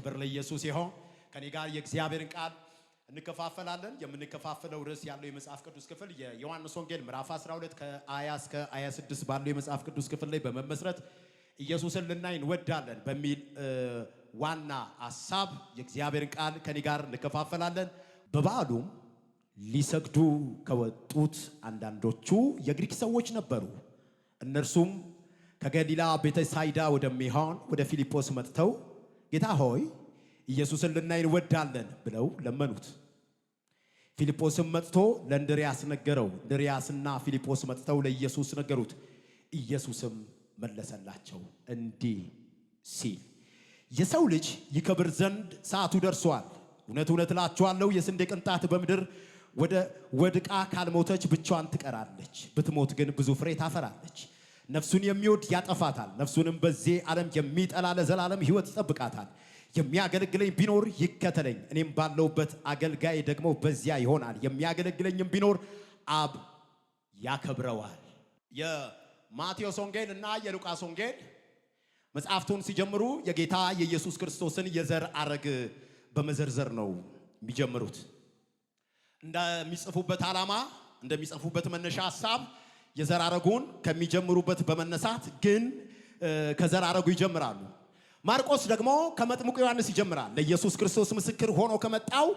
ክብር ለኢየሱስ ይሁን። ከኔ ጋር የእግዚአብሔርን ቃል እንከፋፈላለን። የምንከፋፈለው ርዕስ ያለው የመጽሐፍ ቅዱስ ክፍል የዮሐንስ ወንጌል ምዕራፍ 12 ከ20 እስከ 26 ባለው የመጽሐፍ ቅዱስ ክፍል ላይ በመመስረት ኢየሱስን ልናይ እንወዳለን በሚል ዋና ሐሳብ የእግዚአብሔርን ቃል ከኔ ጋር እንከፋፈላለን። በበዓሉም ሊሰግዱ ከወጡት አንዳንዶቹ የግሪክ ሰዎች ነበሩ። እነርሱም ከገሊላ ቤተሳይዳ ወደሚሆን ወደ ፊልጶስ መጥተው ጌታ ሆይ ኢየሱስን ልናይ እንወዳለን ብለው ለመኑት። ፊልጶስም መጥቶ ለእንድርያስ ነገረው። እንድርያስና ፊልጶስ መጥተው ለኢየሱስ ነገሩት። ኢየሱስም መለሰላቸው እንዲህ ሲል የሰው ልጅ ይከብር ዘንድ ሰዓቱ ደርሷል። እውነት እውነት እላችኋለሁ የስንዴ ቅንጣት በምድር ወድቃ ካልሞተች ብቻዋን ትቀራለች። ብትሞት ግን ብዙ ፍሬ ታፈራለች። ነፍሱን የሚወድ ያጠፋታል፣ ነፍሱንም በዚህ ዓለም የሚጠላ ለዘላለም ሕይወት ይጠብቃታል። የሚያገለግለኝ ቢኖር ይከተለኝ፣ እኔም ባለውበት አገልጋይ ደግሞ በዚያ ይሆናል። የሚያገለግለኝም ቢኖር አብ ያከብረዋል። የማቴዎስ ወንጌል እና የሉቃስ ወንጌል መጽሐፍቱን ሲጀምሩ የጌታ የኢየሱስ ክርስቶስን የዘር ሐረግ በመዘርዘር ነው የሚጀምሩት። እንደሚጽፉበት ዓላማ እንደሚጽፉበት መነሻ ሐሳብ የዘር ሐረጉን ከሚጀምሩበት በመነሳት ግን ከዘር ሐረጉ ይጀምራሉ። ማርቆስ ደግሞ ከመጥምቁ ዮሐንስ ይጀምራል። ለኢየሱስ ክርስቶስ ምስክር ሆኖ ከመጣው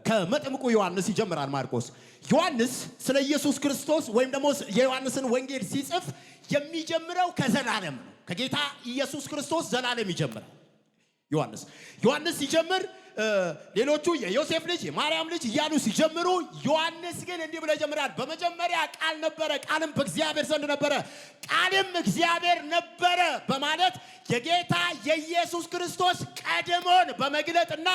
ከመጥምቁ ዮሐንስ ይጀምራል ማርቆስ። ዮሐንስ ስለ ኢየሱስ ክርስቶስ ወይም ደግሞ የዮሐንስን ወንጌል ሲጽፍ የሚጀምረው ከዘላለም ነው። ከጌታ ኢየሱስ ክርስቶስ ዘላለም ይጀምራል ዮሐንስ ሲጀምር ሌሎቹ የዮሴፍ ልጅ የማርያም ልጅ እያሉ ሲጀምሩ፣ ዮሐንስ ግን እንዲህ ብሎ ይጀምራል። በመጀመሪያ ቃል ነበረ፣ ቃልም በእግዚአብሔር ዘንድ ነበረ፣ ቃልም እግዚአብሔር ነበረ በማለት የጌታ የኢየሱስ ክርስቶስ ቀድሞን በመግለጥና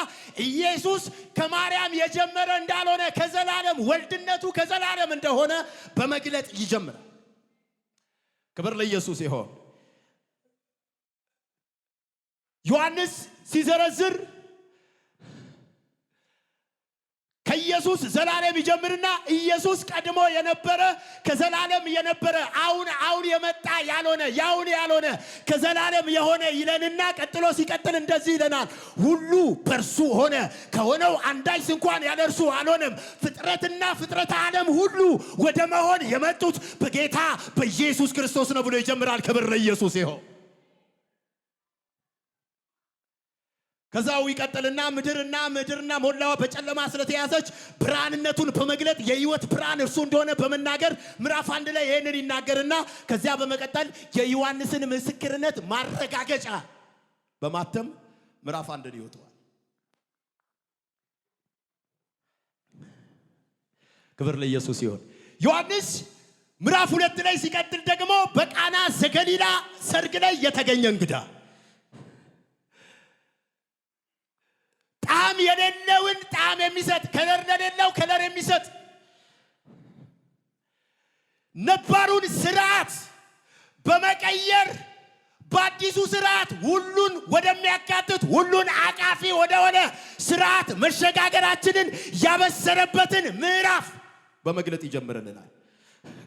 ኢየሱስ ከማርያም የጀመረ እንዳልሆነ ከዘላለም ወልድነቱ ከዘላለም እንደሆነ በመግለጥ ይጀምራል። ክብር ለኢየሱስ ይሁን። ዮሐንስ ሲዘረዝር ከኢየሱስ ዘላለም ይጀምርና ኢየሱስ ቀድሞ የነበረ ከዘላለም የነበረ አሁን የመጣ ያልሆነ ከዘላለም የሆነ ይለንና ቀጥሎ ሲቀጥል እንደዚህ ይለናል። ሁሉ በእርሱ ሆነ፣ ከሆነው አንዳች እንኳን ያለ እርሱ አልሆነም። ፍጥረትና ፍጥረተ ዓለም ሁሉ ወደ መሆን የመጡት በጌታ በኢየሱስ ክርስቶስ ነው ብሎ ይጀምራል። ክብር ለኢየሱስ ይሁን። ከዛው ይቀጥልና ምድርና ሞላዋ በጨለማ ስለተያዘች ብርሃንነቱን በመግለጥ የሕይወት ብርሃን እርሱ እንደሆነ በመናገር ምዕራፍ 1 ላይ ይሄንን ይናገርና ከዚያ በመቀጠል የዮሐንስን ምስክርነት ማረጋገጫ በማተም ምዕራፍ 1 ይወጣል። ክብር ለኢየሱስ ይሁን። ዮሐንስ ምዕራፍ 2 ላይ ሲቀጥል ደግሞ በቃና ዘገሊላ ሰርግ ላይ የተገኘ እንግዳ ጣዕም የሌለውን ጣዕም የሚሰጥ ከለር ለሌለው ከለር የሚሰጥ ነባሩን ስርዓት በመቀየር በአዲሱ ስርዓት ሁሉን ወደሚያካትት ሁሉን አቃፊ ወደሆነ ስርዓት መሸጋገራችንን ያበሰረበትን ምዕራፍ በመግለጥ ይጀምርልናል።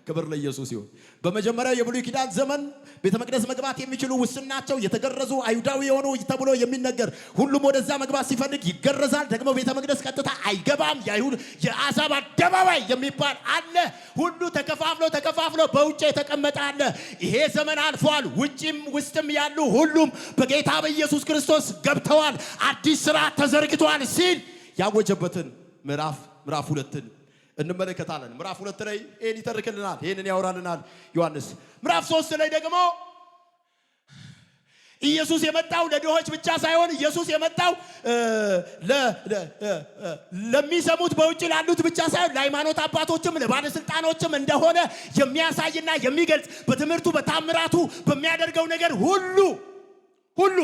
ክብር ለኢየሱስ ይሁን። በመጀመሪያው የብሉይ ኪዳን ዘመን ቤተ መቅደስ መግባት የሚችሉ ውስን ናቸው። የተገረዙ አይሁዳዊ የሆኑ ተብሎ የሚነገር ሁሉም ወደዛ መግባት ሲፈልግ ይገረዛል። ደግሞ ቤተ መቅደስ ቀጥታ አይገባም። የአሕዛብ አደባባይ የሚባል አለ። ሁሉ ተከፋፍሎ በውጭ የተቀመጠ አለ። ይሄ ዘመን አልፏል። ውጭም ውስጥም ያሉ ሁሉም በጌታ በኢየሱስ ክርስቶስ ገብተዋል። አዲስ ስርዓት ተዘርግቷል ሲል ያወጀበትን ምዕራፍ 2 እንመለከታለን። ምዕራፍ 2 ላይ ይሄን ይተርክልናል፣ ይሄንን ያወራልናል ዮሐንስ። ምዕራፍ 3 ላይ ደግሞ ኢየሱስ የመጣው ለድሆች ብቻ ሳይሆን ኢየሱስ የመጣው ለሚሰሙት በውጭ ላሉት ብቻ ሳይሆን ለሃይማኖት አባቶችም ለባለስልጣኖችም እንደሆነ የሚያሳይና የሚገልጽ በትምህርቱ በታምራቱ በሚያደርገው ነገር ሁሉ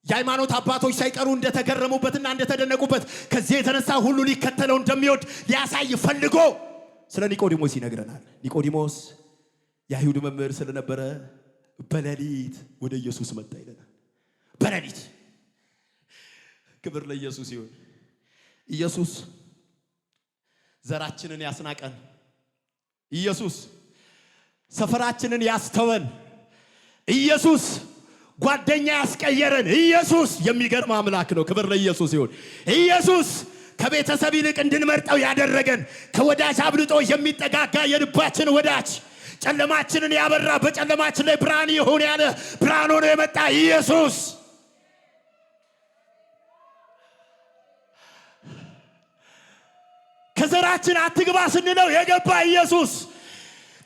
የሃይማኖት አባቶች ሳይቀሩ እንደተገረሙበትና እንደተደነቁበት ከዚህ የተነሳ ሁሉ ሊከተለው እንደሚወድ ሊያሳይ ፈልጎ ስለ ኒቆዲሞስ ይነግረናል። ኒቆዲሞስ የአይሁድ መምህር ስለነበረ በሌሊት ወደ ኢየሱስ መጣ ይለናል። በሌሊት ክብር ለኢየሱስ ይሁን። ኢየሱስ ዘራችንን ያስናቀን፣ ኢየሱስ ሰፈራችንን ያስተወን፣ ኢየሱስ ጓደኛ ያስቀየረን ኢየሱስ የሚገርም አምላክ ነው። ክብር ለኢየሱስ ይሁን። ኢየሱስ ከቤተሰብ ይልቅ እንድንመርጠው ያደረገን ከወዳጅ አብልጦ የሚጠጋጋ የልባችን ወዳጅ ጨለማችንን ያበራ በጨለማችን ላይ ብርሃን ይሁን ያለ ብርሃን ሆኖ የመጣ ኢየሱስ ከዘራችን አትግባ ስንለው የገባ ኢየሱስ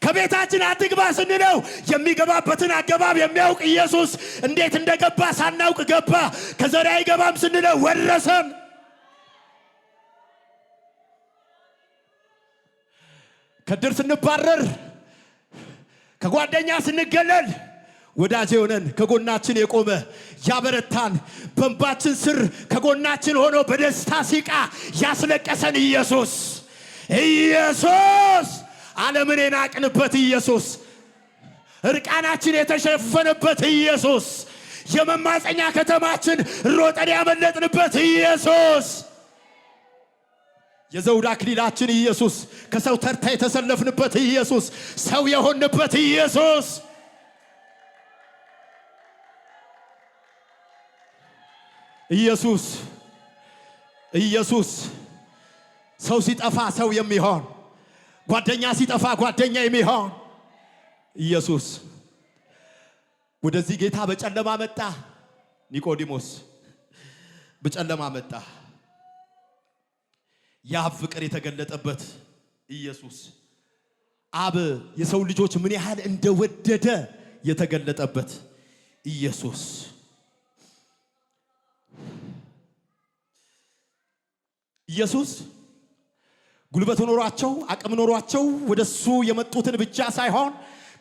ከቤታችን አትግባ ስንለው የሚገባበትን አገባብ የሚያውቅ ኢየሱስ እንዴት እንደገባ ሳናውቅ ገባ። ከዘራ አይገባም ስንለው ወረሰን። ከድር ስንባረር ከጓደኛ ስንገለል ወዳጅ የሆነን ከጎናችን የቆመ ያበረታን በእንባችን ስር ከጎናችን ሆኖ በደስታ ሲቃ ያስለቀሰን ኢየሱስ ዓለምን የናቅንበት ኢየሱስ እርቃናችን የተሸፈነበት ኢየሱስ የመማፀኛ ከተማችን ሮጠን ያመለጥንበት ኢየሱስ የዘውድ አክሊላችን ኢየሱስ ከሰው ተርታ የተሰለፍንበት ኢየሱስ ሰው የሆንበት ኢየሱስ ኢየሱስ ሰው ሲጠፋ ሰው የሚሆን ጓደኛ ሲጠፋ ጓደኛ የሚሆን ኢየሱስ ወደዚህ ጌታ በጨለማ መጣ። ኒቆዲሞስ በጨለማ መጣ። የአብ ፍቅር የተገለጠበት ኢየሱስ አብ የሰው ልጆች ምን ያህል እንደወደደ የተገለጠበት ኢየሱስ ጉልበት ኖሯቸው አቅም ኖሯቸው ወደሱ የመጡትን ብቻ ሳይሆን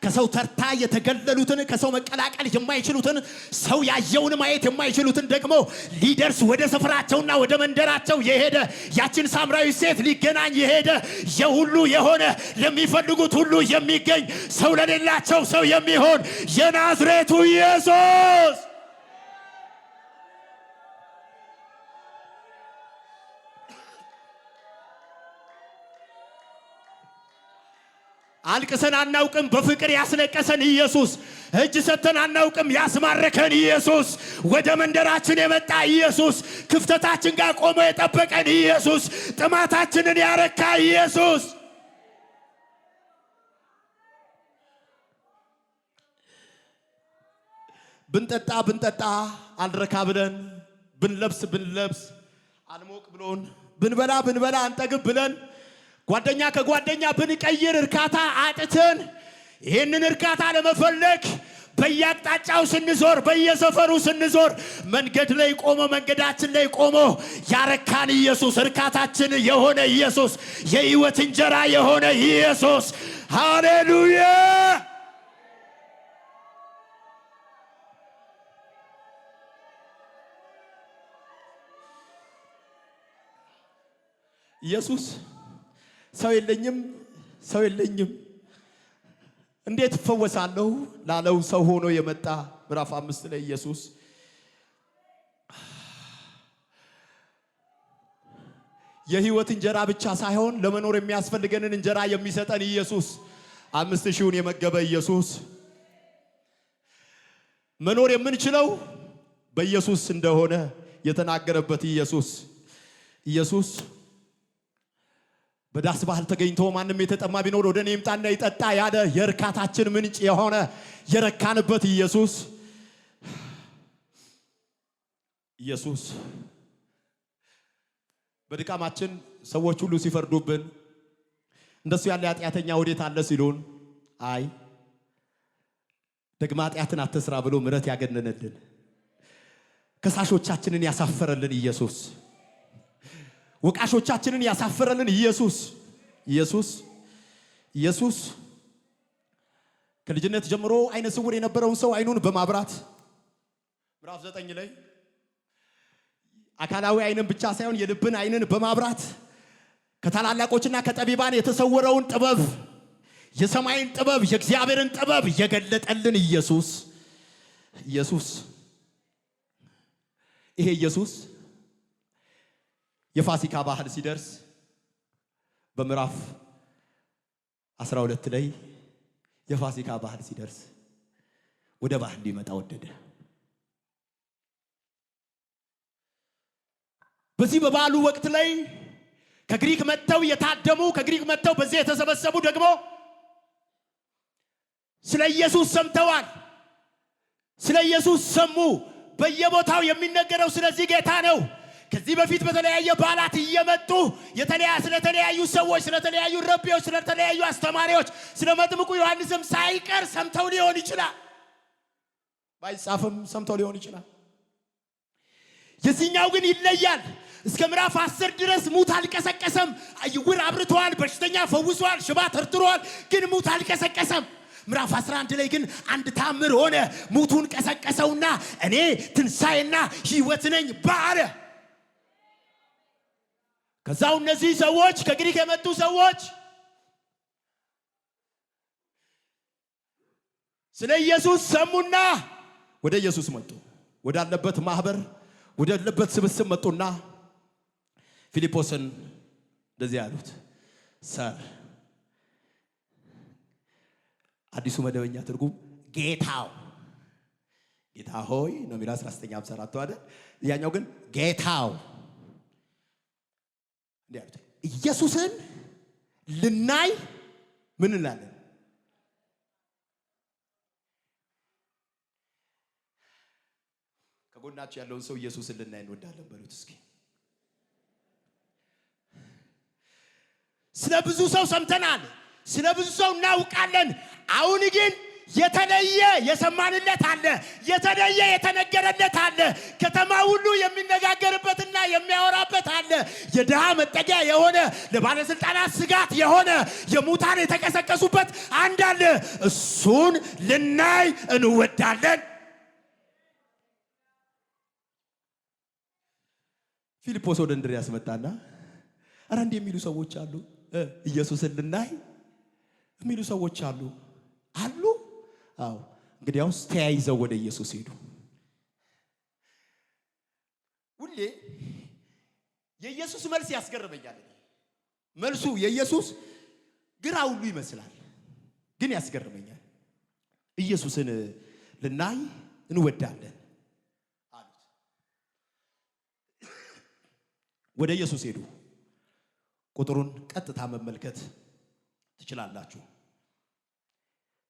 ከሰው ተርታ የተገለሉትን ከሰው መቀላቀል የማይችሉትን ሰው ያየውን ማየት የማይችሉትን ደግሞ ሊደርስ ወደ ስፍራቸውና ወደ መንደራቸው የሄደ ያችን ሳምራዊ ሴት ሊገናኝ የሄደ የሁሉ የሆነ ለሚፈልጉት ሁሉ የሚገኝ ሰው ለሌላቸው ሰው የሚሆን የናዝሬቱ ኢየሱስ አልቅሰን አናውቅም በፍቅር ያስለቀሰን ኢየሱስ እጅ ሰተን አናውቅም ያስማረከን ኢየሱስ ወደ መንደራችን የመጣ ኢየሱስ ክፍተታችን ጋር ቆሞ የጠበቀን ኢየሱስ ጥማታችንን ያረካ ኢየሱስ ብንጠጣ አልረካ ብለን ብንለብስ አልሞቅ ብሎን ብንበላ አንጠግብ ብለን ጓደኛ ከጓደኛ ብንቀይር እርካታ አጥተን ይህንን እርካታ ለመፈለግ በየአቅጣጫው ስንዞር በየሰፈሩ ስንዞር መንገዳችን ላይ ቆሞ ያረካን ኢየሱስ እርካታችን የሆነ ኢየሱስ የሕይወት እንጀራ የሆነ ኢየሱስ ሃሌሉያ ኢየሱስ ሰው የለኝም እንዴት ፈወሳለሁ ላለው ሰው ሆኖ የመጣ ምዕራፍ 5 ላይ ኢየሱስ የሕይወት እንጀራ ብቻ ሳይሆን ለመኖር የሚያስፈልገንን እንጀራ የሚሰጠን ኢየሱስ 5000ን የመገበ ኢየሱስ መኖር የምንችለው በኢየሱስ እንደሆነ የተናገረበት ኢየሱስ በዳስ ባህል ተገኝቶ ማንም የተጠማ ቢኖር ወደ እኔ ይምጣና ይጠጣ ያለ የእርካታችን ምንጭ የሆነ የረካንበት ኢየሱስ በድካማችን ሰዎች ሁሉ ሲፈርዱብን እንደሱ ያለ ኃጢአተኛ ወዴት አለ ሲሉን አይ ደግማ ኃጢአትን አትስራ ብሎ ምሕረት ያገነነልን ከሳሾቻችንን ያሳፈረልን ኢየሱስ ወቃሾቻችንን ያሳፈረልን ኢየሱስ ከልጅነት ጀምሮ አይነ ስውር የነበረውን ሰው አይኑን በማብራት ምዕራፍ 9 ላይ አካላዊ አይንን ብቻ ሳይሆን የልብን አይንን በማብራት ከታላላቆችና ከጠቢባን የተሰወረውን ጥበብ የሰማይን ጥበብ የእግዚአብሔርን ጥበብ የገለጠልን ኢየሱስ ይሄ ኢየሱስ የፋሲካ ባህል ሲደርስ በምዕራፍ 12 ላይ የፋሲካ ባህል ሲደርስ ወደ ባህል ሊመጣ ወደደ። በዚህ በበዓሉ ወቅት ላይ ከግሪክ መጥተው የታደሙ ከግሪክ መጥተው በዚህ የተሰበሰቡ ደግሞ ስለ ኢየሱስ ሰምተዋል። ስለ ኢየሱስ ሰሙ። በየቦታው የሚነገረው ስለዚህ ጌታ ነው። ከዚህ በፊት በተለያየ በዓላት እየመጡ ስለተለያዩ ሰዎች፣ ስለተለያዩ ረቢዎች፣ ስለተለያዩ አስተማሪዎች፣ ስለ መጥምቁ ዮሐንስም ሳይቀር ሰምተው ሊሆን ይችላል። ባይጻፍም ሰምተው ሊሆን ይችላል። የዚህኛው ግን ይለያል። እስከ ምዕራፍ 10 ድረስ ሙት አልቀሰቀሰም። ዕውር አብርቷል፣ በሽተኛ ፈውሷል፣ ሽባ ተርትሯል። ግን ሙት አልቀሰቀሰም። ምዕራፍ 11 ላይ ግን አንድ ታምር ሆነ። ሙቱን ቀሰቀሰውና እኔ ትንሣኤና ሕይወት ነኝ ባለ። ከዛው እነዚህ ሰዎች ከግሪክ የመጡ ሰዎች ስለ ኢየሱስ ሰሙና ወደ ኢየሱስ መጡ። ወዳለበት ማህበር ወዳለበት ስብስብ መጡና ፊልጶስን እንደዚህ ያሉት፣ ሰር አዲሱ መደበኛ ትርጉም ጌታው ጌታ ሆይ ነው የሚለው 1954 አይደል? ያኛው ግን ጌታው እንዲያሉት ኢየሱስን ልናይ ምን እንላለን? ከጎናችሁ ያለውን ሰው ኢየሱስን ልናይ እንወዳለን በሉት እስኪ። ስለ ብዙ ሰው ሰምተናል፣ ስለ ብዙ ሰው እናውቃለን። አሁን ግን የተለየ የሰማንለት አለ፣ የተለየ የተነገረለት አለ። ከተማ ሁሉ የሚነጋገርበትና የሚያወራበት አለ። የድሃ መጠጊያ የሆነ ለባለስልጣናት ስጋት የሆነ የሙታን የተቀሰቀሱበት አንድ አለ። እሱን ልናይ እንወዳለን። ፊልጶስ ወደ እንድርያስ መጣና አረ እንዲህ የሚሉ ሰዎች አሉ፣ ኢየሱስን ልናይ የሚሉ ሰዎች አሉ። አዎ እንግዲያውስ ተያይዘው ወደ ኢየሱስ ሄዱ። ሁሌ የኢየሱስ መልስ ያስገርመኛል። መልሱ የኢየሱስ ግራ ሁሉ ይመስላል፣ ግን ያስገርመኛል። ኢየሱስን ልናይ እንወዳለን አሉት። ወደ ኢየሱስ ሄዱ። ቁጥሩን ቀጥታ መመልከት ትችላላችሁ።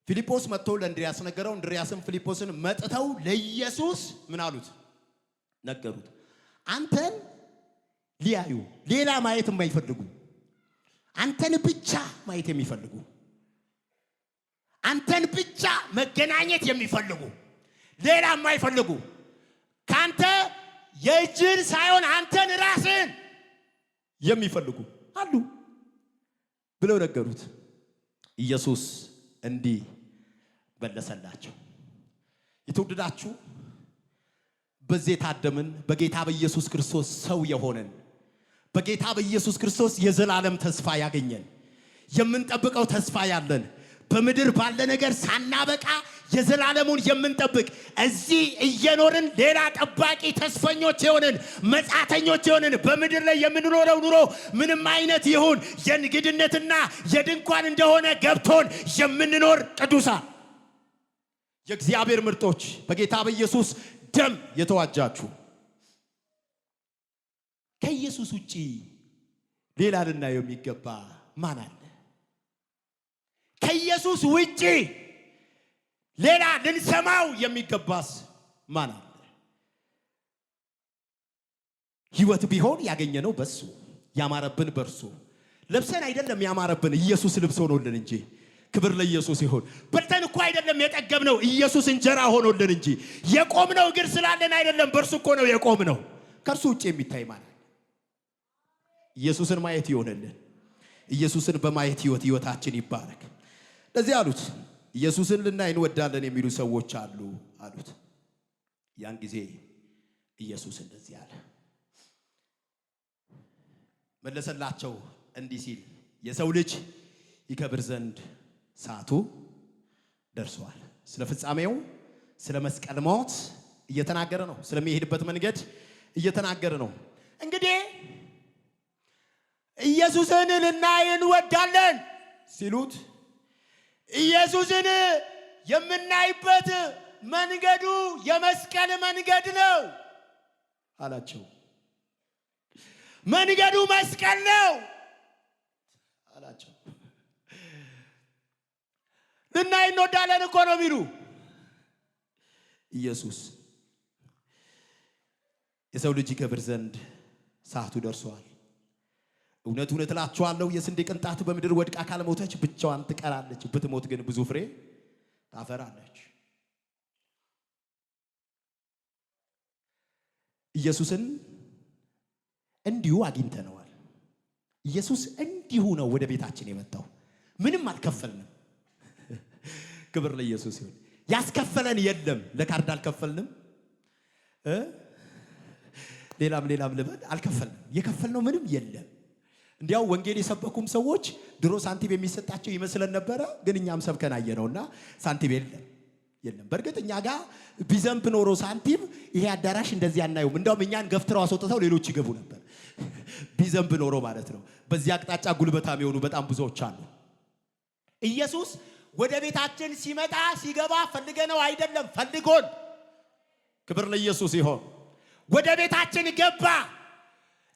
ፊልጶስ መጥቶ ለእንድርያስ ነገረው። እንድርያስም ፊልጶስን መጥተው ለኢየሱስ ምን አሉት? ነገሩት። አንተን ሊያዩ ሌላ ማየት የማይፈልጉ፣ አንተን ብቻ ማየት የሚፈልጉ፣ አንተን ብቻ መገናኘት የሚፈልጉ፣ ሌላ የማይፈልጉ፣ ካንተ የእጅን ሳይሆን አንተን ራስን የሚፈልጉ አሉ ብለው ነገሩት። ኢየሱስ እንዲህ መለሰላቸው። የተወደዳችሁ በዚህ ታደምን በጌታ በኢየሱስ ክርስቶስ ሰው የሆነን በጌታ በኢየሱስ ክርስቶስ የዘላለም ተስፋ ያገኘን የምንጠብቀው ተስፋ ያለን በምድር ባለ ነገር ሳናበቃ የዘላለሙን የምንጠብቅ እዚህ እየኖርን ሌላ ጠባቂ ተስፈኞች የሆነን መጻተኞች የሆነን በምድር ላይ የምንኖረው ኑሮ ምንም አይነት ይሁን የእንግድነትና የድንኳን እንደሆነ ገብቶን የምንኖር ቅዱሳን የእግዚአብሔር ምርጦች በጌታ በኢየሱስ ደም የተዋጃችሁ ከኢየሱስ ውጪ ሌላ ልናየው የሚገባ ማን አለ? ከኢየሱስ ውጪ ሌላ ልንሰማው የሚገባስ ማን አለ? ሕይወት ቢሆን ያገኘነው በሱ ያማረብን በርሱ ለብሰን አይደለም ያማረብን ኢየሱስ ልብስ ሆኖልን እንጂ። ክብር ለኢየሱስ ይሁን። በልተን እኮ አይደለም የጠገብነው ኢየሱስ እንጀራ ሆኖልን እንጂ። የቆምነው እግር ስላለን አይደለም በርሱ እኮ ነው የቆምነው። ከርሱ ውጪ የሚታይ ማለት ኢየሱስን ማየት ይሆንልን። ኢየሱስን በማየት ሕይወታችን ይባረክ። ለዚህ አሉት ኢየሱስን ልናይ እንወዳለን የሚሉ ሰዎች አሉት። ያን ጊዜ ኢየሱስ እንደዚህ አለ፣ መለሰላቸው እንዲህ ሲል የሰው ልጅ ይከብር ዘንድ ሰዓቱ ደርሷል። ስለ ፍጻሜው ስለ መስቀል ሞት እየተናገረ ነው። ስለሚሄድበት መንገድ እየተናገረ ነው። እንግዲህ ኢየሱስን ልናይ እንወዳለን ሲሉት ኢየሱስን የምናይበት መንገዱ የመስቀል መንገድ ነው አላቸው። መንገዱ መስቀል ነው አላቸው። ልናይ እንወዳለን እኮ ነው የሚሉ ኢየሱስ የሰው ልጅ ይከብር ዘንድ ሰዓቱ ደርሷል። እውነት እውነት እላችኋለሁ የስንዴ ቅንጣት በምድር ወድቃ ካልሞተች ብቻዋን ትቀራለች፣ ብትሞት ግን ብዙ ፍሬ ታፈራለች። ኢየሱስን እንዲሁ አግኝተነዋል። ኢየሱስ እንዲሁ ነው ወደ ቤታችን የመጣው። ምንም አልከፈልንም። ክብር ለኢየሱስ ይሁን። ያስከፈለን የለም። ለካርድ አልከፈልንም። ሌላም ልበል አልከፈልንም። የከፈልነው ምንም የለም። እንዲያው ወንጌል የሰበኩም ሰዎች ድሮ ሳንቲም የሚሰጣቸው ይመስለን ነበረ፣ ግን እኛም ሰብከን አየነውና ሳንቲም የለም። በእርግጥ እኛ ጋር ቢዘንብ ኖሮ ሳንቲም ይሄ አዳራሽ እንደዚህ አናየውም። እንደውም እኛን ገፍትረው አስወጥተው ሌሎች ይገቡ ነበር። ቢዘንብ ኖሮ ማለት ነው። በዚህ አቅጣጫ ጉልበታም የሆኑ በጣም ብዙዎች አሉ። ኢየሱስ ወደ ቤታችን ሲመጣ ሲገባ ፈልገነው አይደለም፣ ፈልጎን። ክብር ለኢየሱስ ይሁን። ወደ ቤታችን ገባ።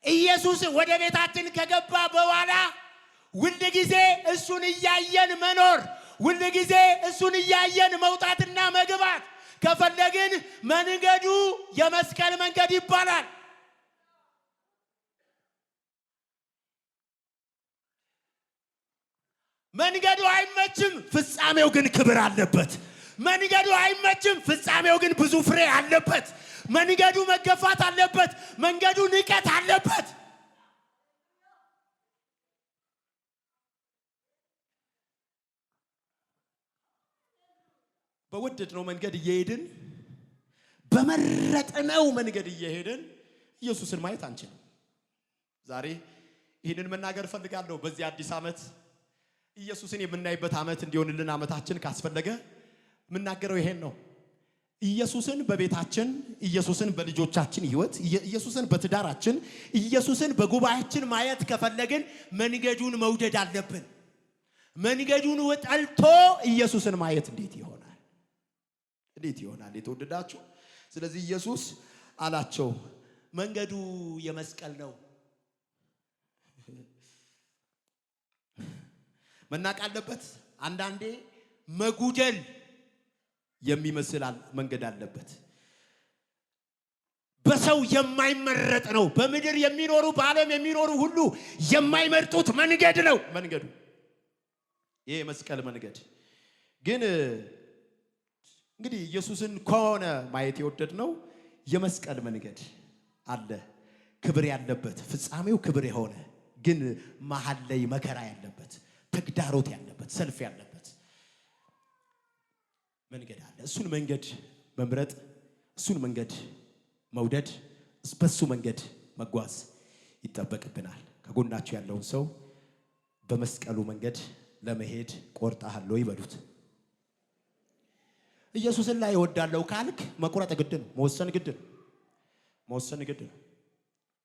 ኢየሱስ ወደ ቤታችን ከገባ በኋላ ሁል ጊዜ እሱን እያየን መኖር፣ ሁል ጊዜ እሱን እያየን መውጣትና መግባት ከፈለግን መንገዱ የመስቀል መንገድ ይባላል። መንገዱ አይመችም፣ ፍጻሜው ግን ክብር አለበት። መንገዱ አይመችም፣ ፍጻሜው ግን ብዙ ፍሬ አለበት። መንገዱ መገፋት አለበት፣ መንገዱ ንቀት አለበት። በወደድነው መንገድ እየሄድን በመረጥነው መንገድ እየሄድን ኢየሱስን ማየት አንችልም። ዛሬ ይህንን መናገር ፈልጋለሁ። በዚህ አዲስ ዓመት ኢየሱስን የምናይበት ዓመት እንዲሆንልን ዓመታችን ካስፈለገ የምናገረው ይሄን ነው። ኢየሱስን በቤታችን፣ ኢየሱስን በልጆቻችን ሕይወት፣ ኢየሱስን በትዳራችን፣ ኢየሱስን በጉባኤያችን ማየት ከፈለግን መንገዱን መውደድ አለብን። መንገዱን ጠልቶ ኢየሱስን ማየት እንዴት ይሆናል? እንዴት ይሆናል? የተወደዳችሁ፣ ስለዚህ ኢየሱስ አላቸው መንገዱ የመስቀል ነው። መናቅ አለበት። አንዳንዴ መጉደል የሚመስል መንገድ አለበት። በሰው የማይመረጥ ነው። በምድር የሚኖሩ በዓለም የሚኖሩ ሁሉ የማይመርጡት መንገድ ነው መንገዱ። ይሄ የመስቀል መንገድ ግን እንግዲህ ኢየሱስን ከሆነ ማየት የወደድነው የመስቀል መንገድ አለ። ክብር ያለበት፣ ፍጻሜው ክብር የሆነ ግን መሀል ላይ መከራ ያለበት፣ ተግዳሮት ያለበት፣ ሰልፍ ያለበት መንገድ አለ። እሱን መንገድ መምረጥ፣ እሱን መንገድ መውደድ፣ በሱ መንገድ መጓዝ ይጠበቅብናል። ከጎናችሁ ያለውን ሰው በመስቀሉ መንገድ ለመሄድ ቆርጠሃል ወይ በሉት። ኢየሱስን ላይ እወዳለሁ ካልክ መቁረጥ ግድ ነው። መወሰን ግድ ነው።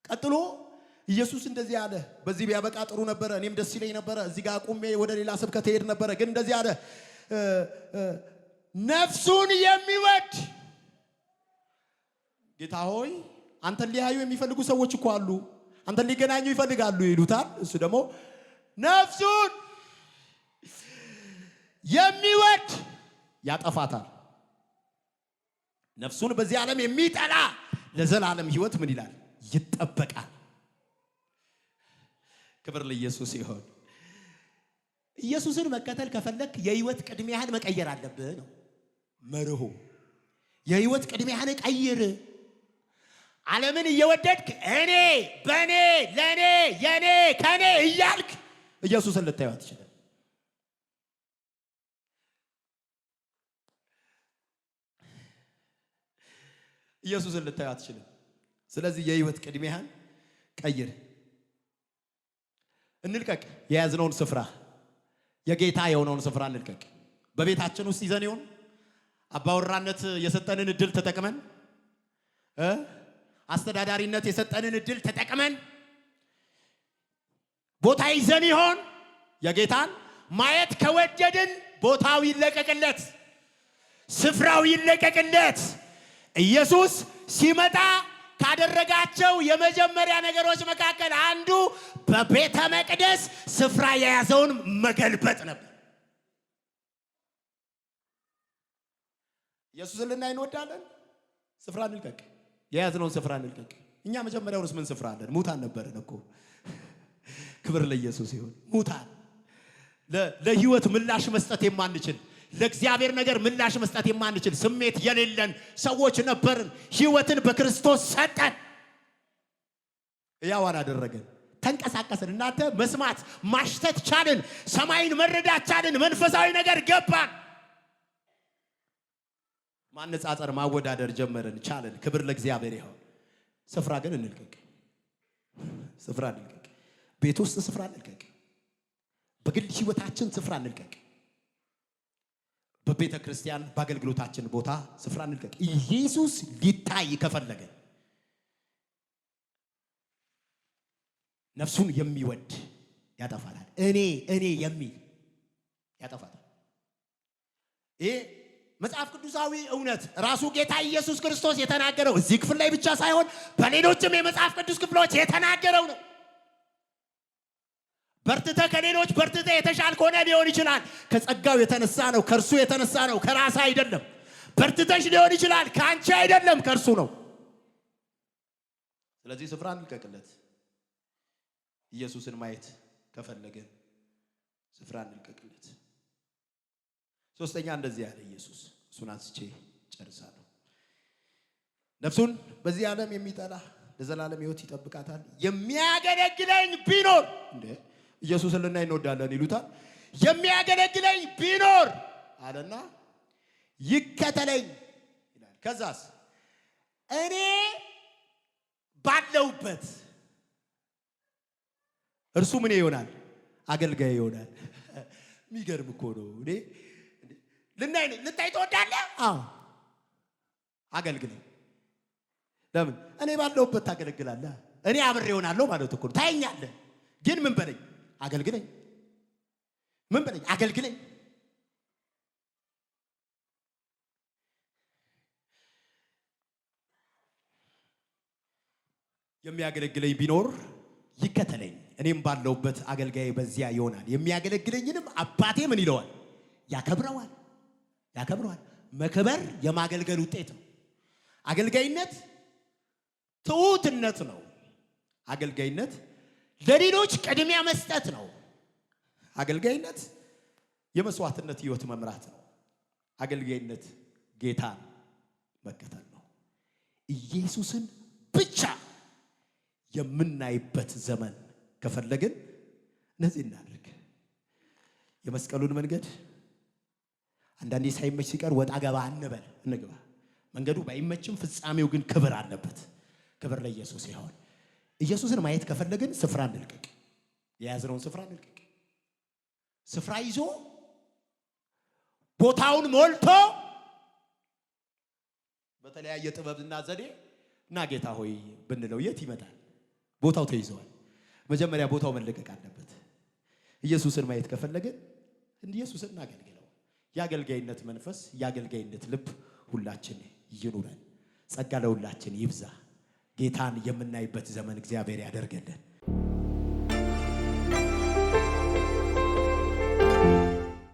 ቀጥሎ ኢየሱስ እንደዚህ አለ። በዚህ ቢያበቃ ጥሩ ነበረ፣ እኔም ደስ ይለኝ ነበረ። እዚህ ጋር ቆሜ ወደ ሌላ ስብከት ሄድ ነበረ። ግን እንደዚህ አለ፣ ነፍሱን የሚወድ ጌታ ሆይ አንተን ሊያዩ የሚፈልጉ ሰዎች እኮ አሉ፣ አንተን ሊገናኙ ይፈልጋሉ ይሉታል። እሱ ደግሞ ነፍሱን የሚወድ ያጠፋታል። ነፍሱን በዚህ ዓለም የሚጠላ ለዘላለም ሕይወት ምን ይላል? ይጠበቃል። ክብር ለኢየሱስ ይሁን። ኢየሱስን መከተል ከፈለክ የሕይወት ቅድሚያህን መቀየር አለብህ ነው መርሁ። የሕይወት ቅድሚያህን ቀይር። ዓለምን እየወደድክ እኔ፣ በኔ፣ ለኔ፣ የኔ፣ ከኔ እያልክ ኢየሱስን ልታየው አትችልም። ኢየሱስን ልታየው አትችልም። ስለዚህ የሕይወት ቅድሚያህን ቀይር። እንልቀቅ። የያዝነውን ስፍራ፣ የጌታ የሆነውን ስፍራ እንልቀቅ። በቤታችን ውስጥ ይዘን ይሆን አባወራነት የሰጠንን እድል ተጠቅመን፣ አስተዳዳሪነት የሰጠንን እድል ተጠቅመን ቦታ ይዘን ይሆን? የጌታን ማየት ከወደድን ቦታው ይለቀቅለት፣ ስፍራው ይለቀቅለት። ኢየሱስ ሲመጣ ካደረጋቸው የመጀመሪያ ነገሮች መካከል አንዱ በቤተ መቅደስ ስፍራ የያዘውን መገልበጥ ነበር። ኢየሱስን ልናይ እንወዳለን። ስፍራ እንልቀቅ፣ የያዝነውን ስፍራ እንልቀቅ። እኛ መጀመሪያውንስ ምን ስፍራ አለን? ሙታን ነበርን እኮ። ክብር ለኢየሱስ ይሁን። ሙታን ለህይወት ምላሽ መስጠት የማንችል ለእግዚአብሔር ነገር ምላሽ መስጠት የማንችል ስሜት የሌለን ሰዎች ነበርን። ህይወትን በክርስቶስ ሰጠን፣ ያዋን አደረገን፣ ተንቀሳቀስን። እናንተ መስማት ማሽተት ቻልን፣ ሰማይን መረዳት ቻልን፣ መንፈሳዊ ነገር ገባን። ማነጻጸር ማወዳደር ጀመርን፣ ቻልን። ክብር ለእግዚአብሔር ይሁን። ስፍራ ግን እንልቀቅ፣ ስፍራ እንልቀቅ። ቤት ውስጥ ስፍራ እንልቀቅ፣ በግል ህይወታችን ስፍራ እንልቀቅ፣ በቤተ ክርስቲያን በአገልግሎታችን ቦታ ስፍራ እንልቀቅ። ኢየሱስ ሊታይ ከፈለገ ነፍሱን የሚወድ ያጠፋታል። እኔ የሚል ያጠፋታል። ይሄ መጽሐፍ ቅዱሳዊ እውነት ራሱ ጌታ ኢየሱስ ክርስቶስ የተናገረው እዚህ ክፍል ላይ ብቻ ሳይሆን በሌሎችም የመጽሐፍ ቅዱስ ክፍሎች የተናገረው ነው። በርትተ ከሌሎች በርትተ የተሻልክ ሆነ ሊሆን ይችላል። ከጸጋው የተነሳ ነው፣ ከርሱ የተነሳ ነው፣ ከራስ አይደለም። በርትተሽ ሊሆን ይችላል፣ ካንቺ አይደለም፣ ከርሱ ነው። ስለዚህ ስፍራ እንልቀቅለት። ኢየሱስን ማየት ከፈለገን ስፍራ እንልቀቅለት። ሶስተኛ እንደዚህ ያለ ኢየሱስ፣ እሱን አንስቼ ጨርሳለሁ። ነፍሱን በዚህ ዓለም የሚጠላ ለዘላለም ሕይወት ይጠብቃታል። የሚያገለግለኝ ቢኖር እንዴ ኢየሱስን ልናይ እንወዳለን ይሉታል። የሚያገለግለኝ ቢኖር አለና ይከተለኝ ይላል። ከዛስ እኔ ባለውበት እርሱ ምን ይሆናል? አገልጋይ ይሆናል። የሚገርም እኮ ነው። እኔ ልታይ ትወዳለህ? አዎ አገልግለኝ። ለምን? እኔ ባለውበት ታገለግላለህ። እኔ አብሬ እሆናለሁ ማለት እኮ ነው። ታየኛለህ፣ ግን ምን በለኝ? አገልግለኝ። ምን በለኝ? አገልግለኝ። የሚያገለግለኝ ቢኖር ይከተለኝ፣ እኔም ባለውበት አገልጋይ በዚያ ይሆናል። የሚያገለግለኝንም አባቴ ምን ይለዋል? ያከብረዋል። ያከብረዋል። መከበር የማገልገል ውጤት ነው። አገልጋይነት ትሁትነት ነው። አገልጋይነት ለሌሎች ቅድሚያ መስጠት ነው። አገልጋይነት የመስዋዕትነት ህይወት መምራት ነው። አገልጋይነት ጌታን መከተል ነው። ኢየሱስን ብቻ የምናይበት ዘመን ከፈለግን እነዚህ እናድርግ። የመስቀሉን መንገድ አንዳንዴ ሳይመች ሲቀር ወጣ ገባ እንበል፣ እንግባ። መንገዱ ባይመችም ፍጻሜው ግን ክብር አለበት። ክብር ለኢየሱስ ይሁን። ኢየሱስን ማየት ከፈለግን ስፍራ እንልቀቅ። የያዝነውን ስፍራ እንልቀቅ። ስፍራ ይዞ ቦታውን ሞልቶ በተለያየ ጥበብና ዘዴ እና ጌታ ሆይ ብንለው የት ይመጣል? ቦታው ተይዟል። መጀመሪያ ቦታው መለቀቅ አለበት። ኢየሱስን ማየት ከፈለግን ኢየሱስን እናገልግለው። የአገልጋይነት መንፈስ፣ የአገልጋይነት ልብ ሁላችን ይኑረን። ጸጋ ለሁላችን ይብዛ። ጌታን የምናይበት ዘመን እግዚአብሔር ያደርገልን።